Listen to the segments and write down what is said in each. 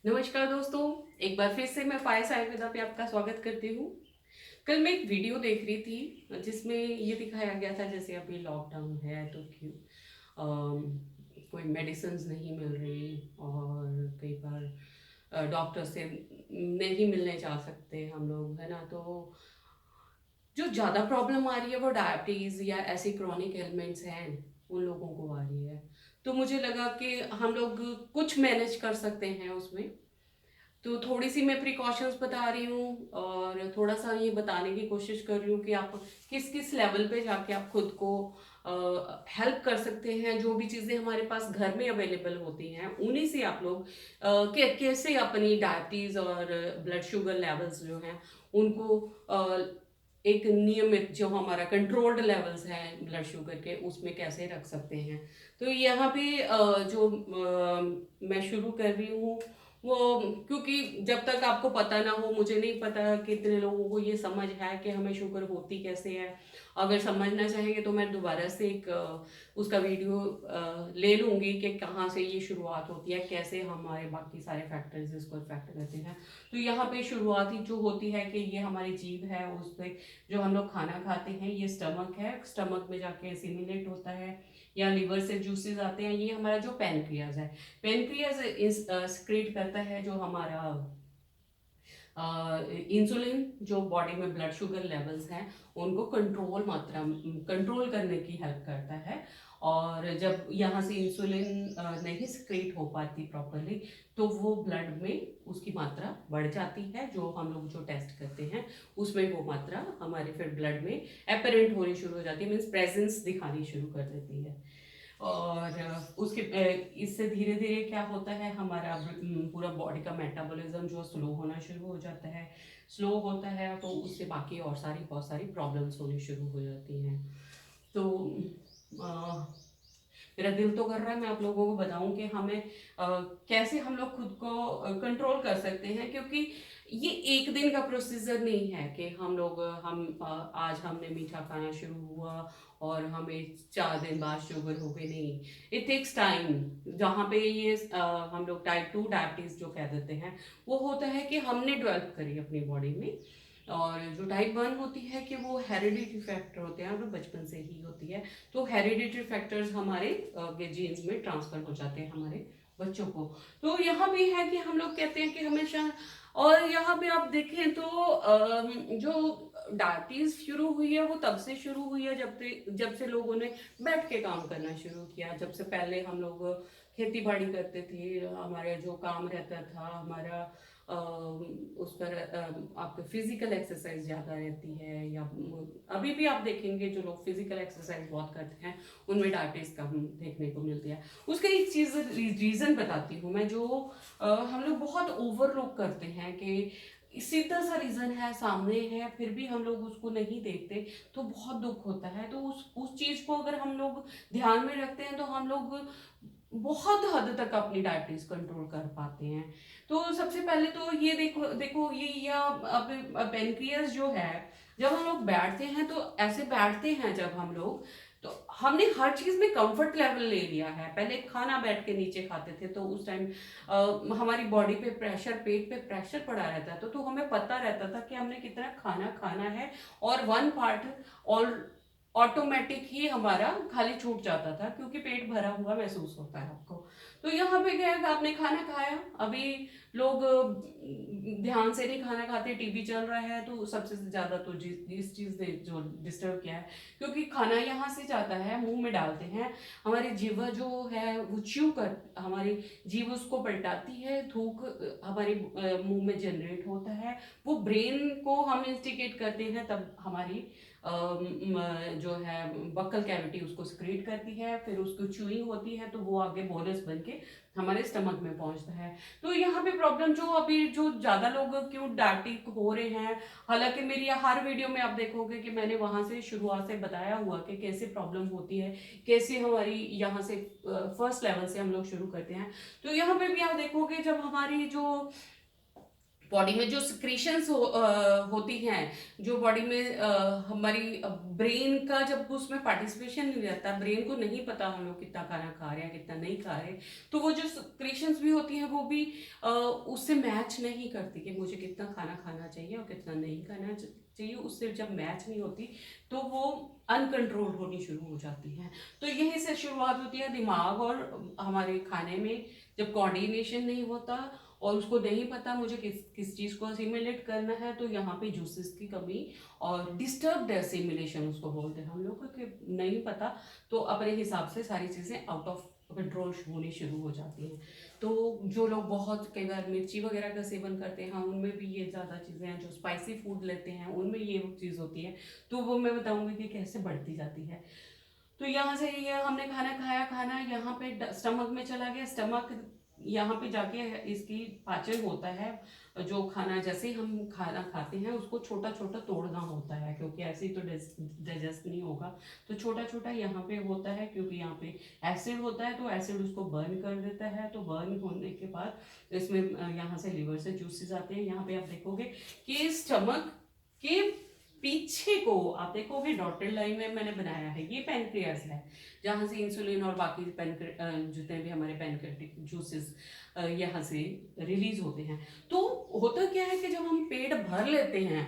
नमस्कार दोस्तों, एक बार फिर से मैं पायस आयुर्वेदा पे आपका स्वागत करती हूँ। कल मैं एक वीडियो देख रही थी जिसमें ये दिखाया गया था जैसे अभी लॉकडाउन है तो क्यों कोई मेडिसिन्स नहीं मिल रही और कई बार डॉक्टर से नहीं मिलने जा सकते हम लोग, है ना। तो जो ज़्यादा प्रॉब्लम आ रही है वो डायबिटीज़ या ऐसी क्रॉनिक एलिमेंट्स हैं, उन लोगों को आ रही है। तो मुझे लगा कि हम लोग कुछ मैनेज कर सकते हैं उसमें। तो थोड़ी-सी मैं प्रिकॉशंस बता रही हूँ और थोड़ा-सा ये बताने की कोशिश कर रही हूँ कि आप किस-किस लेवल पे जाके आप खुद को हेल्प कर सकते हैं। जो भी चीज़ें हमारे पास घर में अवेलेबल होती हैं, उन्हीं से आप लोग कैसे अपनी डायबिटीज़ और ब्लड शुगर लेवल्स जो हैं, उनको एक नियमित जो हमारा कंट्रोल्ड लेवल्स हैं ब्लड शुगर के, उसमें कैसे रख सकते हैं। तो यहाँ पे मैं शुरू कर रही हूँ वो, क्योंकि जब तक आपको पता ना हो, मुझे नहीं पता कितने लोगों को ये समझ है कि हमें शुगर होती कैसे है। अगर समझना चाहेंगे तो मैं दोबारा से एक उसका वीडियो ले लूँगी कि कहाँ से ये शुरुआत होती है, कैसे हमारे बाकी सारे फैक्टर्स इसको इफ़ेक्ट करते हैं। तो यहाँ पे शुरुआत ही जो होती है कि ये हमारी जीभ है, उस पे जो हम लोग खाना खाते हैं, ये स्टमक है, स्टमक में जाके एसिमिलेट होता है या लिवर से जूसेस आते हैं, ये हमारा जो पैनक्रियाज़ है। पेनक्रियाज सिक्रेट करता है जो हमारा इंसुलिन, जो बॉडी में ब्लड शुगर लेवल्स हैं उनको कंट्रोल करने की हेल्प करता है। और जब यहाँ से इंसुलिन नहीं सिक्रेट हो पाती प्रॉपरली, तो वो ब्लड में उसकी मात्रा बढ़ जाती है। जो हम लोग जो टेस्ट करते हैं उसमें वो मात्रा हमारे फिर ब्लड में अपेरेंट होनी शुरू हो जाती है, मीन्स प्रेजेंस दिखानी शुरू कर देती है। और इससे धीरे धीरे क्या होता है, हमारा पूरा बॉडी का मेटाबॉलिज्म जो स्लो होना शुरू हो जाता है। स्लो होता है तो उससे बाकी और सारी बहुत सारी प्रॉब्लम्स होनी शुरू हो जाती हैं। तो अ, मेरा दिल तो कर रहा है मैं आप लोगों को बताऊं कि हमें कैसे हम लोग खुद को कंट्रोल कर सकते हैं, क्योंकि ये एक दिन का प्रोसीजर नहीं है कि हम लोग आज हमने मीठा खाना शुरू हुआ और हमें 4 दिन बाद शुगर हो गई, नहीं। It takes time. जहाँ पे ये हम लोग टाइप 2 डायबिटीज जो कह देते हैं, वो होता है कि हमने डेवलप करी अपनी बॉडी में। और जो टाइप 1 होती है कि वो हेरिडिटी फैक्टर होते हैं, वो बचपन से ही होती है। तो हेरिडिटरी फैक्टर्स हमारे जीन्स में ट्रांसफर हो जाते हैं हमारे बच्चों को। तो यहाँ भी है कि हम लोग कहते हैं कि हमेशा, और यहाँ पे आप देखें तो जो डायबिटीज शुरू हुई है वो तब से शुरू हुई है जब से लोगों ने बैठ के काम करना शुरू किया। जब से पहले हम लोग खेती बाड़ी करते थे, हमारा जो काम रहता था हमारा उस पर आपके फिजिकल एक्सरसाइज ज़्यादा रहती है। या अभी भी आप देखेंगे जो लोग फिजिकल एक्सरसाइज बहुत करते हैं उनमें डायबिटीज कम देखने को मिलती है। उसका एक चीज़ रीज़न बताती हूँ मैं, जो हम लोग बहुत ओवरलुक करते हैं कि सीधा सा रीज़न है, सामने है, फिर भी हम लोग उसको नहीं देखते, तो बहुत दुख होता है। तो उस चीज़ को अगर हम लोग ध्यान में रखते हैं तो हम लोग बहुत हद तक अपनी डायबिटीज कंट्रोल कर पाते हैं। तो सबसे पहले तो ये देखो देखो ये या अब पेनक्रियास जो है, जब हम लोग बैठते हैं तो ऐसे बैठते हैं जब हम लोग, तो हमने हर चीज में कंफर्ट लेवल ले लिया है। पहले खाना बैठ के नीचे खाते थे तो उस टाइम हमारी बॉडी पे प्रेशर, पेट पे प्रेशर पड़ा रहता था, तो हमें पता रहता था कि हमने कितना खाना खाना है। और वन पार्ट और ऑटोमेटिक ही हमारा खाली छूट जाता था, क्योंकि पेट भरा हुआ महसूस होता है आपको। तो यहाँ पे क्या है कि आपने खाना खाया, अभी लोग ध्यान से नहीं खाना खाते, टीवी चल रहा है, तो सबसे ज्यादा तो जिस चीज ने जो डिस्टर्ब किया है, क्योंकि खाना यहाँ से जाता है, मुंह में डालते हैं, हमारी जीभ जो है वो च्यू कर, हमारी जीभ उसको पलटाती है, थूक हमारे मुंह में जनरेट होता है, वो ब्रेन को हम इंस्टिगेट करते हैं, तब हमारी जो है बक्कल कैविटी उसको सिक्रीट करती है, फिर उसको च्यूइंग होती है, तो वो आगे बोलस बन के हमारे स्टमक में पहुंचता है। तो यहाँ पे प्रॉब्लम जो अभी जो ज्यादा लोग क्यों डायबिटिक हो रहे हैं, हालांकि मेरी हर वीडियो में आप देखोगे कि मैंने वहां से शुरुआत से बताया हुआ कि कैसे प्रॉब्लम होती है, कैसे हमारी यहाँ से फर्स्ट लेवल से हम लोग शुरू करते हैं। तो यहाँ पे भी आप देखोगे जब हमारी जो बॉडी में जो सिक्रीशंस होती हैं, जो बॉडी में हमारी ब्रेन का जब उसमें पार्टिसिपेशन नहीं रहता, ब्रेन को नहीं पता हम लोग कितना खाना खा रहे हैं कितना नहीं खा रहे, तो वो जो सिक्रीशंस भी होती हैं वो भी उससे मैच नहीं करती कि मुझे कितना खाना खाना चाहिए और कितना नहीं खाना चाहिए। उससे जब मैच नहीं होती तो वो अनकंट्रोल्ड होनी शुरू हो जाती है। तो यही से शुरुआत होती है दिमाग और हमारे खाने में, जब कोऑर्डिनेशन नहीं होता और उसको नहीं पता मुझे किस किस चीज़ को असिमिलेट करना है, तो यहाँ पे जूसेस की कमी और डिस्टर्ब्ड असिमिलेशन उसको बोलते हैं हम लोग को, कि नहीं पता तो अपने हिसाब से सारी चीज़ें आउट ऑफ कंट्रोल होनी शुरू हो जाती हैं। तो जो लोग बहुत कई बार मिर्ची वगैरह का सेवन करते हैं उनमें भी ये ज़्यादा चीज़ें हैं, जो स्पाइसी फूड लेते हैं उनमें ये चीज़ होती है, तो वो मैं बताऊँगी कि कैसे बढ़ती जाती है। तो यहाँ से ये हमने खाना खाया, खाना यहाँ पे स्टमक में चला गया, स्टमक यहाँ पे जाके इसकी पाचन होता है। जो खाना जैसे ही हम खाना खाते हैं उसको छोटा छोटा तोड़ना होता है, क्योंकि ऐसे ही तो डाइजेस्ट नहीं होगा, तो छोटा छोटा यहाँ पे होता है, क्योंकि यहाँ पे एसिड होता है तो एसिड उसको बर्न कर देता है। तो बर्न होने के बाद इसमें यहाँ से लिवर से जूसेस आते हैं। यहाँ पे आप देखोगे कि स्टमक के पीछे को आप देखोगे डॉटेड लाइन में मैंने बनाया है, ये पैनक्रियाज है, जहाँ से इंसुलिन और बाकी जितने भी हमारे पैनक्रियाटिक जूसेस यहाँ से रिलीज होते हैं। तो होता क्या है कि जब हम पेट भर लेते हैं,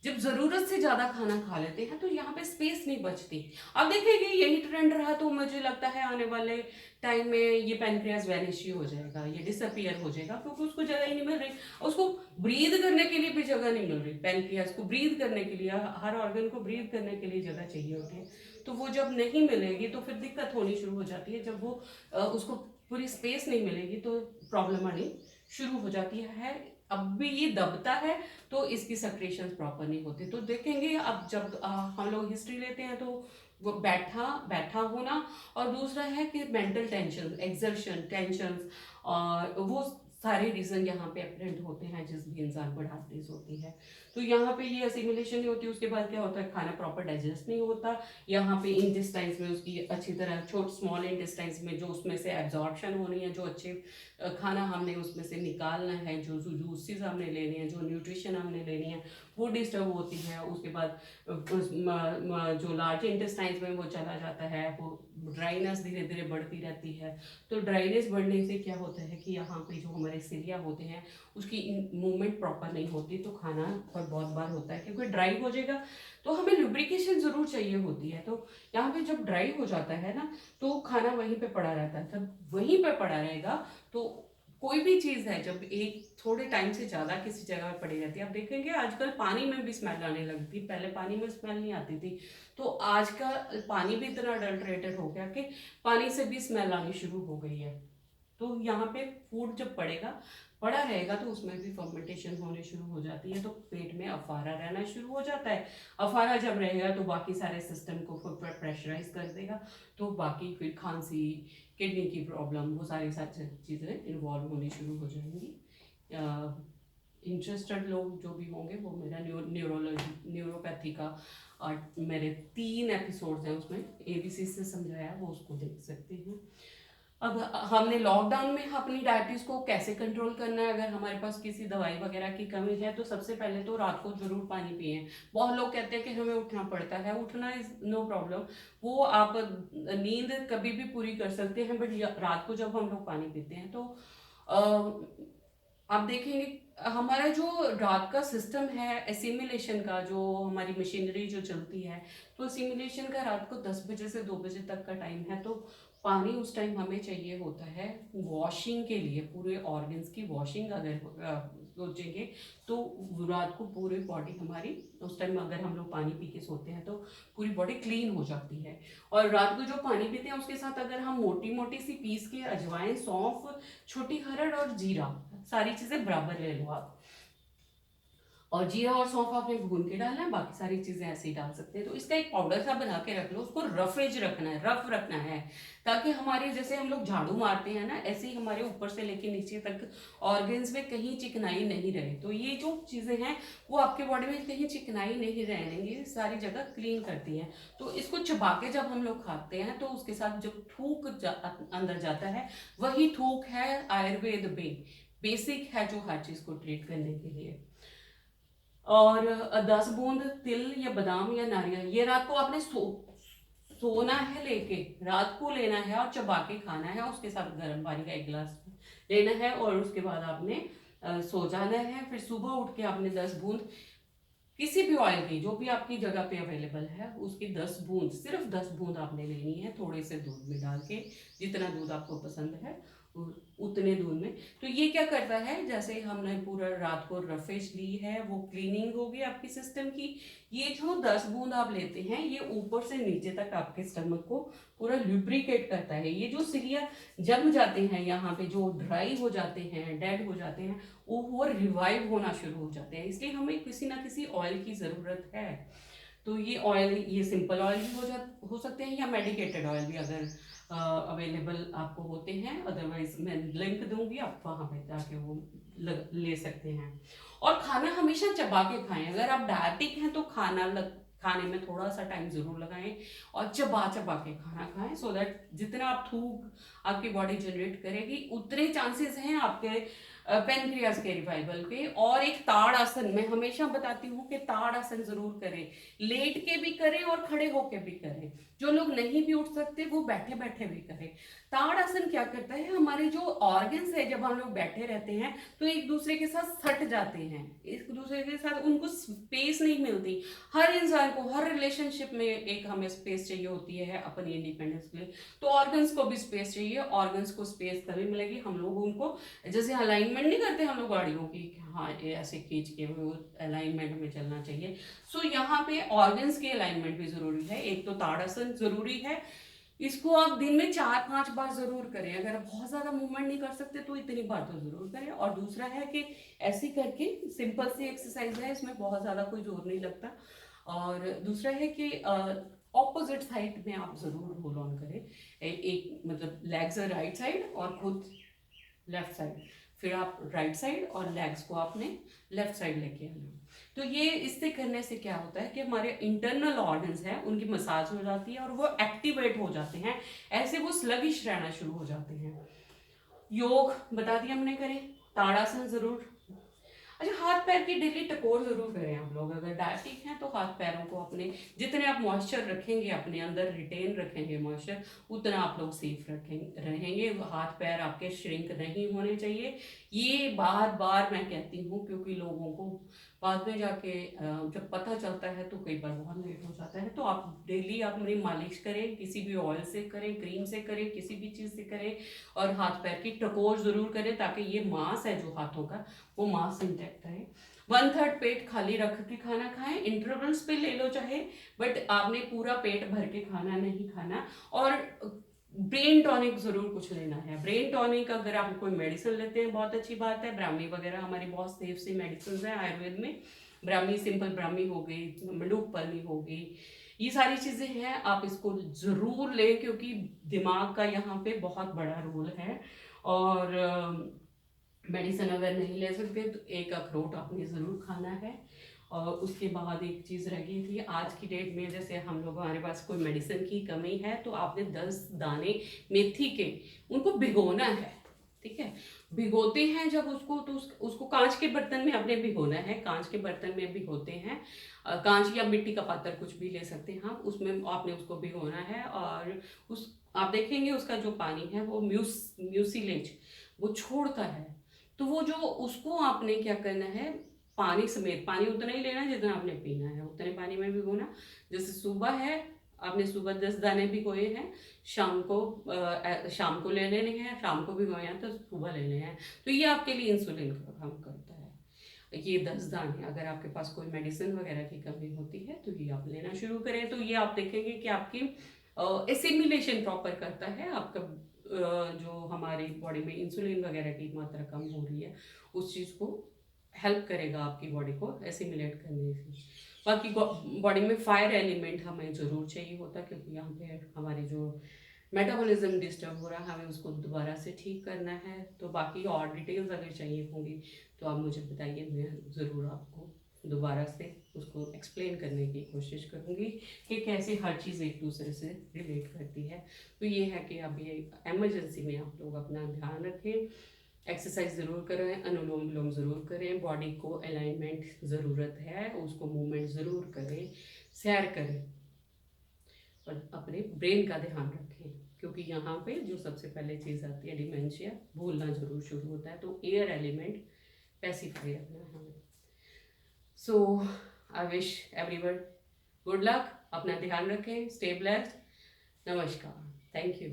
जब जरूरत से ज्यादा खाना खा लेते हैं, तो यहाँ पे स्पेस नहीं बचती। अब देखिए यही ट्रेंड रहा तो मुझे लगता है आने वाले टाइम में ये पैनक्रियाज वैनिश ही हो जाएगा, ये डिसअपियर हो जाएगा, क्योंकि उसको जगह ही नहीं मिल रही, उसको ब्रीद करने के लिए भी जगह नहीं मिल रही। पैनक्रियाज को ब्रीद करने के लिए, हर ऑर्गन को ब्रीद करने के लिए जगह चाहिए होती है, तो वो जब नहीं मिलेगी तो फिर दिक्कत होनी शुरू हो जाती है। जब वो उसको पूरी स्पेस नहीं मिलेगी तो प्रॉब्लम आनी शुरू हो जाती है। अब भी ये दबता है तो इसकी सेक्रेशन प्रॉपर नहीं होती। तो देखेंगे अब जब हम लोग हिस्ट्री लेते हैं तो वो बैठा होना, और दूसरा है कि मेंटल टेंशन, एक्सर्शन, टेंशन, और वो सारे रीजन यहाँ पे अप्रेंट होते हैं जिस भी इंसान को डायबिटीज होती है। तो यहाँ पे ये असिमिलेशन नहीं होती, उसके बाद क्या होता है, खाना प्रॉपर डाइजेस्ट नहीं होता। यहाँ पे इंटेस्टाइन्स में उसकी अच्छी तरह स्मॉल इंटेस्टाइन्स में जो उसमें से एब्जॉर्प्शन होनी है, जो अच्छे खाना हमने उसमें से निकालना है, जो जूसेस हमने लेने हैं, जो न्यूट्रिशन हमने लेनी है, वो डिस्टर्ब होती है। उसके बाद जो लार्ज इंटेस्टाइन्स में वो चला जाता है, वो ड्राइनेस धीरे धीरे बढ़ती रहती है। तो ड्राइनेस बढ़ने से क्या होता है कि यहाँ पे जो हमारे सिलिया होते हैं उसकी मूवमेंट प्रॉपर नहीं होती, तो खाना और बहुत बार होता है क्योंकि ड्राई हो जाएगा, तो हमें लुब्रिकेशन जरूर चाहिए होती है। तो यहाँ पे जब ड्राई हो जाता है ना, तो खाना वहीं पे पड़ा रहता है। तब वहीं पे पड़ा रहेगा तो कोई भी चीज़ है जब एक थोड़े टाइम से ज़्यादा किसी जगह पे पड़ी रहती है, आप देखेंगे आजकल पानी में भी स्मेल आने लगती, पहले पानी में स्मेल नहीं आती थी, तो आज का पानी भी इतना अडल्ट्रेटेड हो गया कि पानी से भी स्मेल आनी शुरू हो गई है। तो यहाँ पे फूड जब पड़ा रहेगा तो उसमें भी फर्मेंटेशन होने शुरू हो जाती है, तो पेट में अफारा रहना शुरू हो जाता है। अफारा जब रहेगा तो बाकी सारे सिस्टम को प्रेशराइज कर देगा, तो बाकी फिर खांसी, किडनी की प्रॉब्लम, वो सारी चीज़ें इन्वॉल्व होनी शुरू हो जाएंगी। इंटरेस्टेड लोग जो भी होंगे वो मेरा न्यूरोपैथी का मेरे 3 एपिसोड्स हैं, उसमें ABC से समझाया, वो उसको देख सकते हैं। अब हमने लॉकडाउन में अपनी डायबिटीज को कैसे कंट्रोल करना है, अगर हमारे पास किसी दवाई वगैरह की कमी है तो सबसे पहले तो रात को जरूर पानी पिए। बहुत लोग कहते हैं कि हमें उठना पड़ता है, उठना इज नो प्रॉब्लम, वो आप नींद कभी भी पूरी कर सकते हैं, बट रात को जब हम लोग पानी पीते हैं तो आप देखेंगे हमारा जो रात का सिस्टम है एसिमिलेशन का, जो हमारी मशीनरी जो चलती है, तो एसिमिलेशन का रात को 10 बजे से 2 बजे तक का टाइम है, तो पानी उस टाइम हमें चाहिए होता है वॉशिंग के लिए, पूरे ऑर्गन्स की वॉशिंग अगर सोचेंगे तो रात को पूरी बॉडी हमारी उस टाइम, अगर हम लोग पानी पी के सोते हैं तो पूरी बॉडी क्लीन हो जाती है। और रात को जो पानी पीते हैं उसके साथ अगर हम मोटी मोटी सी पीस के अजवाइन, सौंफ, छोटी हरड़ और जीरा, सारी चीज़ें बराबर ले लो आप, और जीरा और सौंफ आपने भून के डालना है, बाकी सारी चीजें ऐसे ही डाल सकते हैं। तो इसका एक पाउडर सा बना के रख लो, उसको रफेज रखना है, रफ रखना है, ताकि हमारे जैसे हम लोग झाड़ू मारते हैं ना, ऐसे ही हमारे ऊपर से लेके नीचे तक ऑर्गन्स में कहीं चिकनाई नहीं रहे। तो ये जो चीजें हैं वो आपके बॉडी में कहीं चिकनाई नहीं रहेंगी, सारी जगह क्लीन करती हैं। तो इसको चबा के जब हम लोग खाते हैं तो उसके साथ जब थूक अंदर जाता है, वही थूक है आयुर्वेद में बेसिक है जो हर चीज़ को ट्रीट करने के लिए। और 10 बूंद तिल या बादाम या नारियल, ये रात को आपने सोना है लेके, रात को लेना है और चबा के खाना है, उसके साथ गर्म पानी का 1 गिलास लेना है और उसके बाद आपने सो जाना है। फिर सुबह उठ के आपने 10 बूंद किसी भी ऑयल की, जो भी आपकी जगह पे अवेलेबल है, उसकी 10 बूंद, सिर्फ 10 बूंद आपने लेनी है, थोड़े से दूध में डाल के, जितना दूध आपको पसंद है उतने दूध में। तो ये क्या करता है, जैसे हमने पूरा रात को रफेज ली है, वो क्लीनिंग होगी आपकी सिस्टम की। ये जो 10 बूंद आप लेते हैं, ये ऊपर से नीचे तक आपके स्टमक को पूरा लुब्रिकेट करता है। ये जो सिलिया जम जाते हैं यहाँ पे, जो ड्राई हो जाते हैं, डेड हो जाते हैं, वो रिवाइव होना शुरू हो जाते हैं। इसलिए हमें किसी ना किसी ऑयल की ज़रूरत है। तो ये ऑयल, ये सिंपल ऑयल भी हो सकते हैं या मेडिकेटेड ऑयल भी अगर अवेलेबल आपको होते हैं। अदरवाइज मैं लिंक दूंगी, आप वहाँ पे जाके वो ले सकते हैं। और खाना हमेशा चबा के खाएं। अगर आप डायबिटिक हैं तो खाने में थोड़ा सा टाइम जरूर लगाएं और चबा चबा के खाना खाएं, सो दैट जितना आप थूक आपकी बॉडी जनरेट करेगी, उतने चांसेस हैं आपके पेनक्रियाज के रिवाइवल के। और एक ताड़ आसन मैं हमेशा बताती हूँ कि ताड़ आसन जरूर करें, लेट के भी करें और खड़े होके भी करें। जो लोग नहीं भी उठ सकते वो बैठे बैठे भी करें। ताड़ आसन क्या करता है, हमारे जो ऑर्गन्स है जब हम लोग बैठे रहते हैं तो एक दूसरे के साथ सट जाते हैं, एक दूसरे के साथ उनको स्पेस नहीं मिलती। हर इंसान को हर रिलेशनशिप में एक हमें स्पेस चाहिए होती है अपनी इंडिपेंडेंस के लिए, तो ऑर्गन्स को भी स्पेस चाहिए। ऑर्गन्स को स्पेस तभी मिलेगी, हम लोग उनको जैसे अलाइनमेंट नहीं करते हम लोग गाड़ियों की, हाँ ये ऐसे खींच के वो अलाइनमेंट में चलना चाहिए। सो यहाँ पे ऑर्गन्स की अलाइनमेंट भी जरूरी है। एक तो ताड़ासन जरूरी है, इसको आप दिन में 4-5 बार जरूर करें। अगर आप बहुत ज्यादा मूवमेंट नहीं कर सकते तो इतनी बार तो जरूर करें। और दूसरा है कि ऐसे करके सिंपल सी एक्सरसाइज है, इसमें बहुत ज्यादा कोई जोर नहीं लगता। और दूसरा है कि ऑपोजिट साइड में आप जरूर होल्ड ऑन करें। एक मतलब लेग्स राइट साइड और खुद लेफ्ट साइड, फिर आप राइट साइड और लेग्स को आपने लेफ्ट साइड लेके आना। तो ये इससे करने से क्या होता है कि हमारे इंटरनल ऑर्गन्स हैं उनकी मसाज हो जाती है और वो एक्टिवेट हो जाते हैं, ऐसे वो स्लगिश रहना शुरू हो जाते हैं। योग बता दिया हमने करें, ताड़ासन जरूर। अच्छा, हाथ पैर की डेली टकोर जरूर करें आप लोग। अगर डायबिटिक हैं तो हाथ पैरों को अपने, जितने आप मॉइस्चर रखेंगे अपने अंदर, रिटेन रखेंगे मॉइस्चर, उतना आप लोग सेफ रहेंगे। हाथ पैर आपके श्रिंक नहीं होने चाहिए। ये बार बार मैं कहती हूँ क्योंकि लोगों को बाद में जाके जब पता चलता है तो कई बार बहुत लेट हो जाता है। तो आप डेली अपनी मालिश करें, किसी भी ऑयल से करें, क्रीम से करें, किसी भी चीज़ से करें। और हाथ पैर की टकोर जरूर करें ताकि ये मांस है जो हाथों का, वो मांस इंटैक्ट रहे। 1/3 पेट खाली रख के खाना खाएं, इंटरवल्स पे ले लो चाहे, बट आपने पूरा पेट भर के खाना नहीं खाना। और ब्रेन टॉनिक जरूर कुछ लेना है। ब्रेन टॉनिक अगर आप कोई मेडिसिन लेते हैं बहुत अच्छी बात है। ब्राह्मी वगैरह हमारी बहुत सेफ सी मेडिसिन है आयुर्वेद में। ब्राह्मी, सिंपल ब्राह्मी हो गई, मंडूक पलनी हो गई, ये सारी चीजें हैं, आप इसको जरूर लें क्योंकि दिमाग का यहाँ पे बहुत बड़ा रोल है। और मेडिसिन अगर नहीं ले सकते तो एक अखरोट आपने ज़रूर खाना है। और उसके बाद एक चीज़ रह गई थी, आज की डेट में जैसे हम लोग, हमारे पास कोई मेडिसिन की कमी है तो आपने 10 दाने मेथी के, उनको भिगोना है। ठीक है, भिगोते हैं जब उसको, तो उसको कांच के बर्तन में आपने भिगोना है। कांच के बर्तन में भिगोते हैं, कांच या मिट्टी का पात्र कुछ भी ले सकते हैं आप, उसमें आपने उसको भिगोना है। और उस आप देखेंगे उसका जो पानी है वो म्यूसिलेज वो छोड़ता है। तो वो जो, उसको आपने क्या करना है, पानी समेत, पानी उतना ही लेना जितना आपने पीना है, उतने पानी में भिगोना। जैसे सुबह है, आपने सुबह 10 दाने भिगोए हैं, शाम को ले लेने हैं, शाम को भिगोए हैं तो सुबह लेने हैं। तो ये आपके लिए इंसुलिन का काम करता है। ये 10 दाने, अगर आपके पास कोई मेडिसिन वगैरह की कमी होती है तो ये आप लेना शुरू करें। तो ये आप देखेंगे कि आपकी एसिमिलेशन प्रॉपर करता है। आपका जो हमारी बॉडी में इंसुलिन वगैरह की मात्रा कम हो रही है, उस चीज़ को हेल्प करेगा आपकी बॉडी को एसिमिलेट करने से। बाकी बॉडी में फायर एलिमेंट हमें ज़रूर चाहिए होता है क्योंकि यहाँ पे हमारी जो मेटाबॉलिज्म डिस्टर्ब हो रहा है, हमें उसको दोबारा से ठीक करना है। तो बाकी और डिटेल्स अगर चाहिए होंगी तो आप मुझे बताइए, मैं ज़रूर आपको दोबारा से उसको एक्सप्लेन करने की कोशिश करूँगी कि कैसे हर चीज़ एक दूसरे से रिलेट करती है। तो ये है कि अभी एमरजेंसी में आप लोग अपना ध्यान रखें। एक्सरसाइज ज़रूर करें, अनुलोम विलोम ज़रूर करें, बॉडी को अलाइनमेंट ज़रूरत है, उसको मूवमेंट ज़रूर करें, सैर करें और अपने ब्रेन का ध्यान रखें, क्योंकि यहाँ पे जो सबसे पहले चीज़ आती है डिमेंशिया, भूलना ज़रूर शुरू होता है। तो एयर एलिमेंट पैसिफाई रखना है हमें। So I wish everyone good luck, अपना ध्यान रखें, स्टे ब्लेस्ड, नमस्कार, थैंक यू।